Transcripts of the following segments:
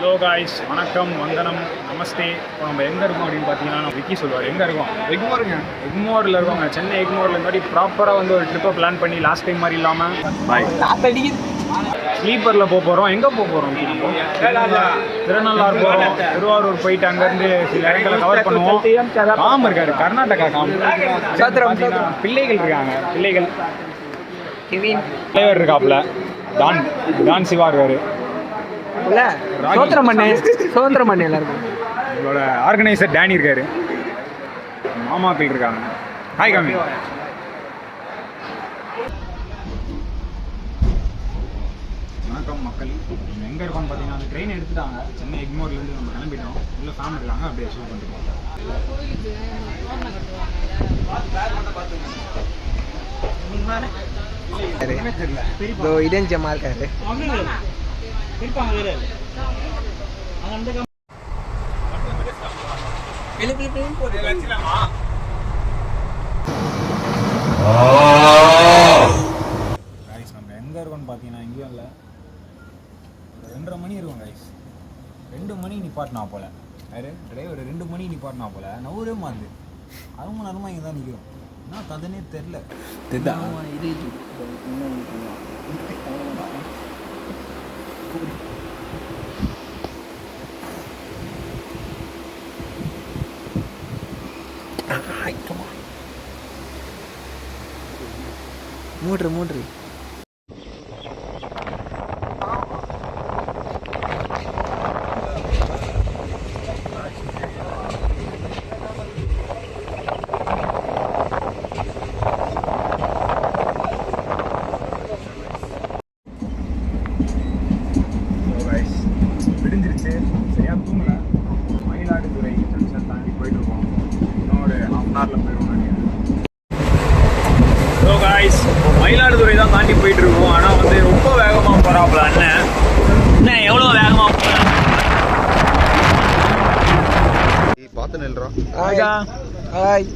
Hello guys, வணக்கம், வந்தனம், நமஸ்தே. இப்போ நம்ம எங்கே இருக்கோம் அப்படின்னு பார்த்தீங்கன்னா, நம்ம விக்கி சொல்லுவார் எங்கே இருக்கோம். எக்மோரில் இருக்கோங்க. சென்னை எக்மோரில் இந்த மாதிரி ப்ராப்பராக வந்து ஒரு ட்ரிப்பை பிளான் பண்ணி லாஸ்ட் டைம் மாதிரி இல்லாமல் ஸ்லீப்பரில் போக போகிறோம். எங்கே போக போகிறோம்? திருநள்ளாறு போகிறோம். திருவாரூர் போயிட்டு அங்கேருந்து சில இடங்களை கவர் பண்ணுவோம். காம் இருக்காரு, கர்நாடகா காம். பிள்ளைகள் இருக்காங்க, பிள்ளைகள் தலைவர் இருக்காப்புல, டான் சிவா இருக்காரு. சோத்திரமண்ணே எல்லாருக்கும். உங்களோட ஆர்கனைசர் டேனி இருக்காரு. மாமாக்கள் இருக்காங்க. ஹாய் காமி. வணக்கம் மக்கள். நம்ம எங்கே இருக்கோம்னு பார்த்தீங்கன்னா, அந்த ட்ரெயின் எடுத்துட்டாங்க. சென்னை எக்மோர்லேருந்து நம்ம கிளம்பிட்டோம். உள்ள ஃபேமிலி இருக்காங்க, அப்படியே ஷூட் பண்ணிருக்கோம். இதன் ஜமா இருக்காரு. நம்ம எங்கே இருக்கோம்னு பார்த்தீங்கன்னா, எங்கேயும் இல்லை, 2:30 மணி இருக்கும் கைஸ். 2 மணி நிப்பாட்டினா போல யாரு டிரைவர், 2 மணி நிப்பாட்டினா போல. நவரே மாதிரி அரை மணி நேரமாக இங்கே தான் நிற்கிறோம். என்ன கதனே தெரில. மூன்று விடிஞ்சிருச்சு, சரியாக தூங்கலை. மயிலாடுதுறை ஜங்ஷன் தாண்டி போயிட்டுருக்கோம். இன்னும் ஒரு 1/2 hourல போயிடுவோம் நினைக்கிறேன். ஸோ காய்ஸ், மயிலாடுதுறை தான் தாண்டி போயிட்டுருக்கோம். ஆனால் வந்து ரொம்ப வேகமாக போகிறாப்புல அண்ணன். அண்ணன் எவ்வளோ வேகமாக போகிறேன் பார்த்து நில்றோம். ஹாய்.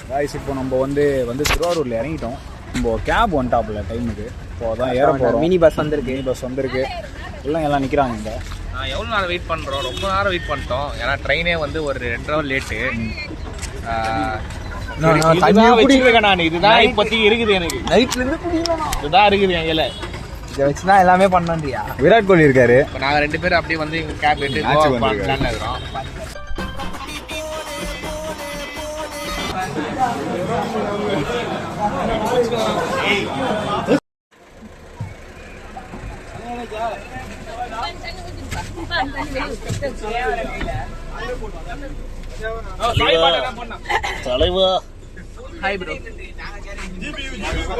காய்ஸ், இப்போ நம்ம வந்து திருவாரூரில் இறங்கிட்டோம். நம்ம கேப் வந்துட்டாப்புல டைமுக்கு. இப்போ தான் ஏற போகிறோம். மினி பஸ் வந்திருக்கு. எல்லாம் நிற்கிறாங்க இங்கே. எவ்வளோ நேரம் வெயிட் பண்ணுறோம்? ரொம்ப நேரம் வெயிட் பண்ணிட்டோம். ஏன்னா ட்ரெயினே வந்து ஒரு 2 hour லேட்டு. நான் இதுதான் இப்போத்தி இருக்குது எனக்கு. நைட்லேருந்து இதுதான் இருக்குது என் கையில். இதை வச்சு தான் எல்லாமே பண்ணோன்றியா? விராட் கோலி இருக்காரு. இப்போ நாங்கள் 2 பேரும் அப்படியே வந்து எங்கள் கேப் எடுத்து பிளான் இருக்கிறோம். தலைவா ஹாய் ப்ரோ.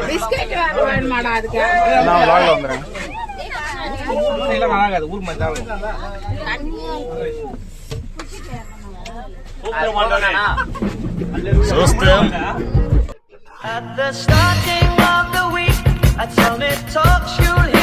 பிஸ்கட் வேணுமாடா? அதுக்கு நான் vlogல வந்துறேன். இல்லை நல்லா இருக்காது, ஊர் மாதிரி தான். At the starting of the week, I tell me talks you'll